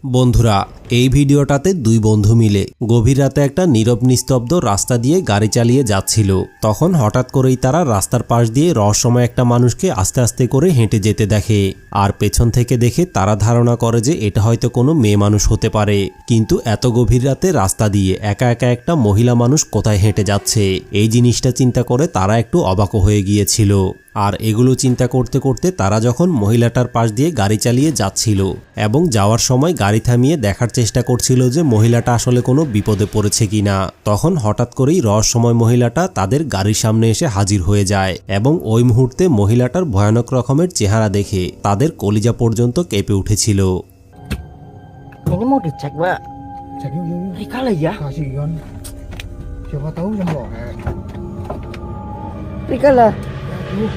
বন্ধুরা এই ভিডিওটাতে দুই বন্ধু মিলে গভীর রাতে একটা নীরব নিস্তব্ধ রাস্তা দিয়ে গাড়ি চালিয়ে যাচ্ছিল। তখন হঠাৎ করেই তারা রাস্তার পাশ দিয়ে রহস্যময় একটা মানুষকে আস্তে আস্তে করে হেঁটে যেতে দেখে। আর পেছন থেকে দেখে তারা ধারণা করে যে এটা হয়তো কোনো মেয়ে মানুষ হতে পারে। কিন্তু এত গভীর রাতে রাস্তা দিয়ে একা একা একটা মহিলা মানুষ কোথায় হেঁটে যাচ্ছে, এই জিনিসটা চিন্তা করে তারা একটু অবাক হয়ে গিয়েছিল। আর এগুলো চিন্তা করতে করতে তারা যখন মহিলাটার পাশ দিয়ে গাড়ি চালিয়ে যাচ্ছিল এবং যাওয়ার সময় গাড়ি থামিয়ে দেখার চেষ্টা করছিল যে মহিলাটা আসলে কোনো বিপদে পড়েছে কিনা, তখন হঠাৎ করেই রহস্যময় মহিলাটা তাদের গাড়ির সামনে এসে হাজির হয়ে যায় এবং ওই মুহূর্তে মহিলাটার ভয়ানক রকমের চেহারা দেখে তাদের কলিজা পর্যন্ত কেঁপে উঠেছিল। Ini mau dicek, Mbak. Cek yuk. Ini kali ya. Kasihan. Siapa tahu yang bohong. Rika lah. Aduh.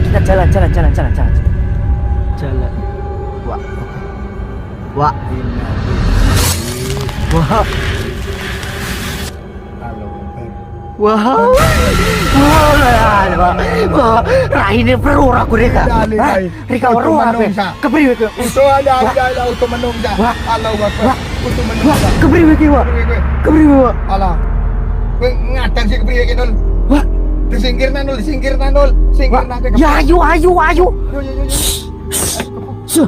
Kita jalan. Jalan. Wah. Wah. Wah. Halo, Ber. Wah. Wah. Nah ini perlu aku Rika. Dali, Hah? dali. Rika Untuk perlu apa? menungsa. Kepriwe ke? Untuk ada untuk menungsa. Wah. Halo, Bapak. Wah. Untuk Wah, menungsa. kepriwe ki, Wak? Kepriwe. Kepriwe, Wak? Alah. Kowe ngadang sih kepriwe ki, Nul. Wah. Disingkirna, Nul. Disingkirna, Nul. Wah. Singkirna ke. Ya ayo. Yo. Se.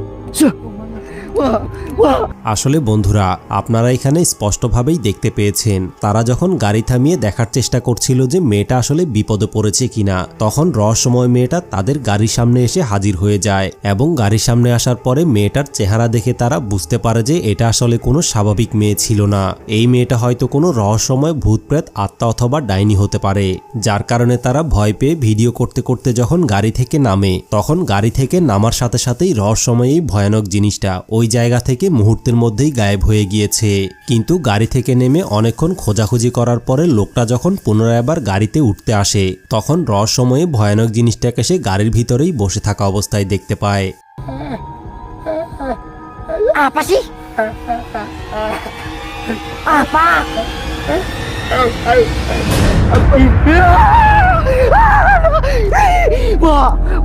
Wah. Wah. আসলে বন্ধুরা আপনারা এখানে স্পষ্টভাবেই দেখতে পেয়েছেন তারা যখন গাড়ি থামিয়ে দেখার চেষ্টা করছিল যে মেয়েটা আসলে বিপদে পড়েছে কিনা, তখন রহস্যময় মেয়েটা তাদের গাড়ির সামনে এসে হাজির হয়ে যায় এবং গাড়ির সামনে আসার পরে মেয়েটার চেহারা দেখে তারা বুঝতে পারে যে এটা আসলে কোনো স্বাভাবিক মেয়ে ছিল না। এই মেয়েটা হয়তো কোনো রহস্যময় ভূতপ্রেত আত্মা অথবা ডাইনি হতে পারে, যার কারণে তারা ভয় পেয়ে ভিডিও করতে করতে যখন গাড়ি থেকে নামে, তখন গাড়ি থেকে নামার সাথে সাথেই রহস্যময় এই ভয়ানক জিনিসটা ওই জায়গা থেকে মুহূর্তের মধ্যেই গায়েব হয়ে গিয়েছে। কিন্তু গাড়ি থেকে নেমে অনেকক্ষণ খোঁজাখুঁজি করার পরে লোকটা যখন পুনরায় আবার গাড়িতে উঠতে আসে, তখন রহস্যময়ে ভয়ানক জিনিসটাকে সে গাড়ির ভিতরেই বসে থাকা অবস্থায় দেখতে পায়। Apa sih? Apa?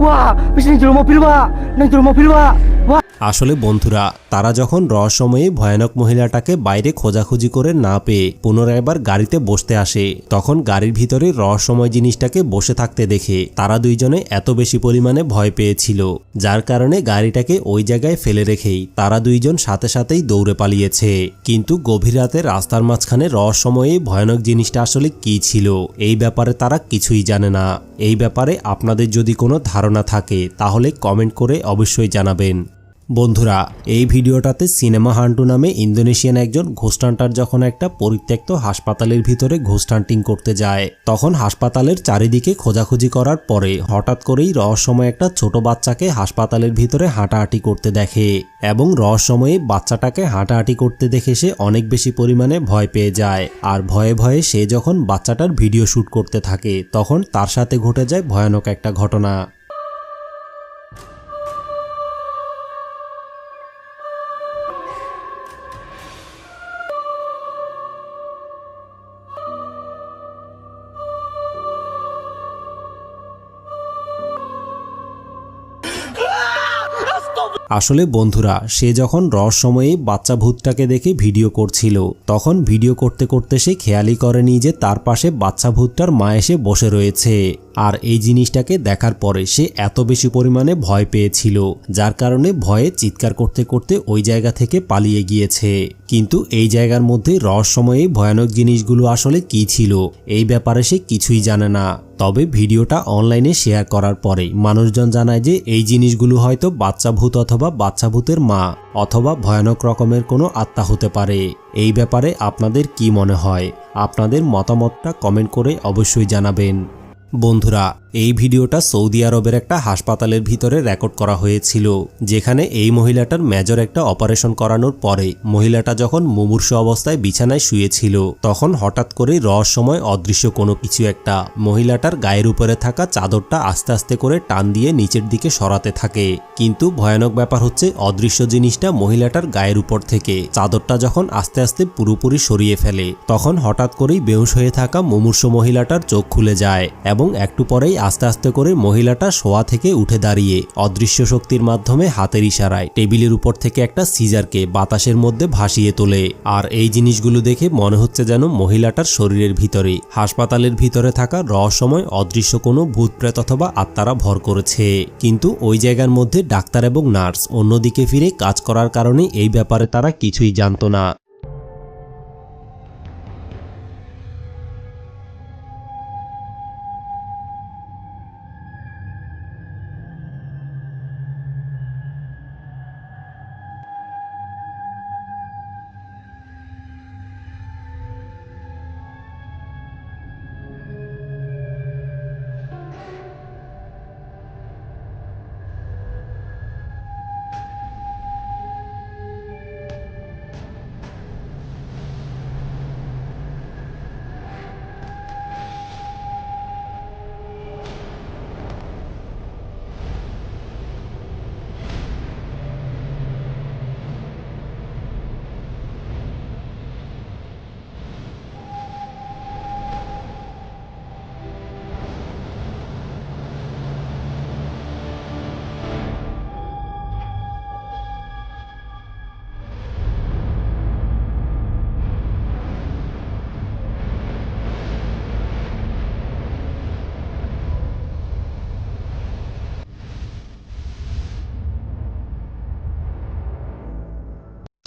Wah, bisa naik dulu mobil, Pak. Naik dulu mobil, Pak. Wah. আসলে বন্ধুরা তারা যখন রহস্যময়ী ভয়ানক মহিলাটাকে বাইরে খোঁজাখুঁজি করে না পেয়ে পুনরায় আবার গাড়িতে বসতে আসে, তখন গাড়ির ভিতরে রহস্যময় জিনিসটাকে বসে থাকতে দেখে তারা দুইজনে এত বেশি পরিমাণে ভয় পেয়েছিল, যার কারণে গাড়িটাকে ওই জায়গায় ফেলে রেখেই তারা দুইজন সাথে সাথেই দৌড়ে পালিয়েছে। কিন্তু গভীর রাতে রাস্তার মাঝখানে রহস্যময়ী ভয়ানক জিনিসটা আসলে কি ছিল এই ব্যাপারে তারা কিছুই জানে না। এই ব্যাপারে আপনাদের যদি কোনো ধারণা থাকে তাহলে কমেন্ট করে অবশ্যই জানাবেন। বন্ধুরা এই ভিডিওটাতে সিনেমা হান্টু নামে ইন্দোনেশিয়ান একজন ঘোস্ট হান্টার যখন একটা পরিত্যক্ত হাসপাতালের ভিতরে ঘোস্ট হান্টিং করতে যায়, তখন হাসপাতালের চারিদিকে খোঁজাখুঁজি করার পরে হঠাৎ করেই রহস্যময় একটা ছোট বাচ্চাকে হাসপাতালের ভিতরে হাঁটাহাঁটি করতে দেখে এবং রহস্যময়ী বাচ্চাটাকে হাঁটাহাঁটি করতে দেখে সে অনেক বেশি পরিমাণে ভয় পেয়ে যায়। আর ভয়ে ভয়ে সে যখন বাচ্চাটার ভিডিও শ্যুট করতে থাকে, তখন তার সাথে ঘটে যায় ভয়ানক একটা ঘটনা। আসলে বন্ধুরা সে যখন রহস্যময়ী বাচ্চা ভূতটাকে দেখে ভিডিও করছিল, তখন ভিডিও করতে করতে সে খেয়ালই করেনি যে তার পাশে বাচ্চা ভূতটার মা এসে বসে রয়েছে। আর এই জিনিসটাকে দেখার পরে সে এত বেশি পরিমাণে ভয় পেয়েছিল, যার কারণে ভয়ে চিৎকার করতে করতে ওই জায়গা থেকে পালিয়ে গিয়েছে। কিন্তু এই জায়গার মধ্যে রহস্যময়ী ভয়ানক জিনিসগুলো আসলে কি ছিল এই ব্যাপারে সে কিছুই জানে না। তবে ভিডিওটা অনলাইনে শেয়ার করার পরে মানুষজন জানায় যে এই জিনিসগুলো হয়তো বাচ্চা ভূত অথবা বাচ্চা ভূতের মা অথবা ভয়ানক রকমের কোনো আত্মা হতে পারে। এই ব্যাপারে আপনাদের কি মনে হয়? আপনাদের মতামতটা কমেন্ট করে অবশ্যই জানাবেন। বন্ধুরা এই ভিডিওটা সৌদি আরবের একটা হাসপাতালের ভিতরে রেকর্ড করা হয়েছিল, যেখানে এই মহিলাটার মেজর একটা অপারেশন করানোর পরে মহিলাটা যখন মুমূর্ষ অবস্থায় বিছানায় শুয়েছিল, তখন হঠাৎ করে রহস্যময় অদৃশ্য কোনো কিছু একটা মহিলাটার গায়ের উপরে থাকা চাদরটা আস্তে আস্তে করে টান দিয়ে নিচের দিকে সরাতে থাকে। কিন্তু ভয়ানক ব্যাপার হচ্ছে অদৃশ্য জিনিসটা মহিলাটার গায়ের উপর থেকে চাদরটা যখন আস্তে আস্তে পুরোপুরি সরিয়ে ফেলে, তখন হঠাৎ করেই বেহুশ হয়ে থাকা মুমূর্ষ মহিলাটার চোখ খুলে যায় এবং একটু পরেই আস্তে আস্তে করে মহিলাটা শোয়া থেকে উঠে দাঁড়িয়ে অদৃশ্য শক্তির মাধ্যমে হাতের ইশারায় টেবিলের উপর থেকে একটা সিজারকে বাতাসের মধ্যে ভাসিয়ে তোলে। আর এই জিনিসগুলো দেখে মনে হচ্ছে যেন মহিলাটার শরীরের ভিতরে হাসপাতালের ভিতরে থাকা রহস্যময় অদৃশ্য কোনো ভূতপ্রেত অথবা আত্মারা ভর করেছে। কিন্তু ওই জায়গার মধ্যে ডাক্তার এবং নার্স অন্যদিকে ফিরে কাজ করার কারণে এই ব্যাপারে তারা কিছুই জানতো না।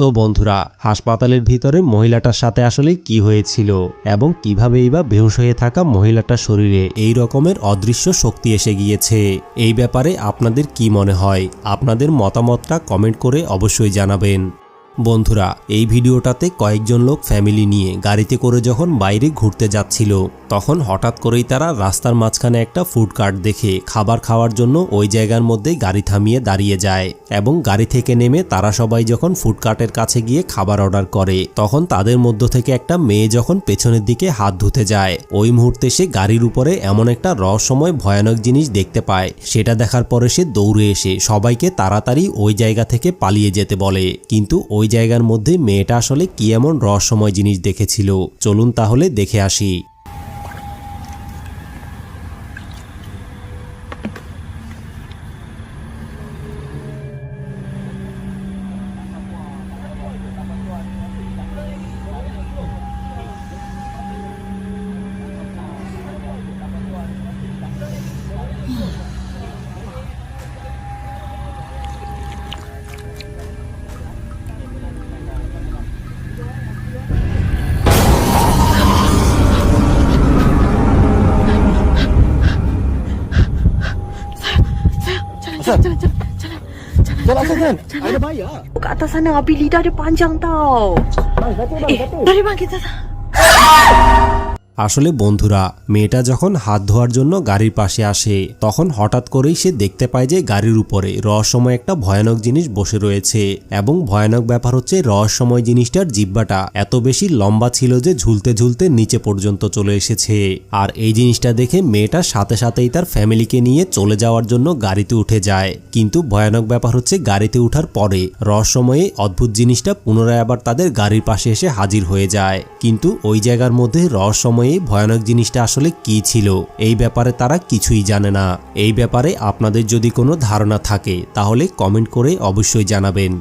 তো বন্ধুরা, হাসপাতালের ভিতরে মহিলাটার সাথে আসলে কি হয়েছিল এবং কিভাবেই বা বেহুশ হয়ে থাকা মহিলাটার শরীরে এই রকমের অদৃশ্য শক্তি এসে গিয়েছে, এই ব্যাপারে আপনাদের কি মনে হয়? আপনাদের মতামতটা কমেন্ট করে অবশ্যই জানাবেন। বন্ধুরা, এই ভিডিওটাতে কয়েকজন লোক ফ্যামিলি নিয়ে গাড়িতে করে যখন বাইরে ঘুরতে যাচ্ছিল তখন হঠাৎ করেই তারা রাস্তার মাঝখানে একটা ফুড কার্ট দেখে খাবার খাওয়ার জন্য ওই জায়গার মধ্যে গাড়ি থামিয়ে দাঁড়িয়ে যায় এবং গাড়ি থেকে নেমে তারা সবাই যখন ফুড কার্টের কাছে গিয়ে খাবার অর্ডার করে তখন তাদের মধ্য থেকে একটা মেয়ে যখন পেছনের দিকে হাত ধুতে যায় ওই মুহূর্তে সে গাড়ির উপরে এমন একটা রহস্যময় ভয়ানক জিনিস দেখতে পায়। সেটা দেখার পরে সে দৌড়ে এসে সবাইকে তাড়াতাড়ি ওই জায়গা থেকে পালিয়ে যেতে বলে। কিন্তু ওই জায়গার মধ্যে মেয়েটা আসলে কি এমন রহস্যময় জিনিস দেখেছিল, চলুন তাহলে দেখে আসি। Jalan Hasan. Ada bahaya. Ke atas sana api lidah dia panjang tau. Dari bang kita. আসলে বন্ধুরা, মেয়েটা যখন হাত ধোয়ার জন্য গাড়ির পাশে আসে তখন হঠাৎ করেই সে দেখতে পায় যে গাড়ির উপরে রহস্যময় একটা ভয়ানক জিনিস বসে রয়েছে এবং ভয়ানক ব্যাপার হচ্ছে রহস্যময় জিনিসটার জিহ্বাটা এত বেশি লম্বা ছিল যে ঝুলতে ঝুলতে নিচে পর্যন্ত চলে এসেছে। আর এই জিনিসটা দেখে মেয়েটা সাথে সাথেই তার ফ্যামিলিকে নিয়ে চলে যাওয়ার জন্য গাড়িতে উঠে যায়। কিন্তু ভয়ানক ব্যাপার হচ্ছে গাড়িতে উঠার পরে রহস্যময় অদ্ভুত জিনিসটা পুনরায় আবার তাদের গাড়ির পাশে এসে হাজির হয়ে যায়। কিন্তু ওই জায়গার মধ্যে রহস্যময় ভয়ানক জিনিসটা আসলে কি ছিল এই ব্যাপারে তারা কিছুই জানে না। এই ব্যাপারে আপনাদের যদি কোনো ধারণা থাকে তাহলে কমেন্ট করে অবশ্যই জানাবেন।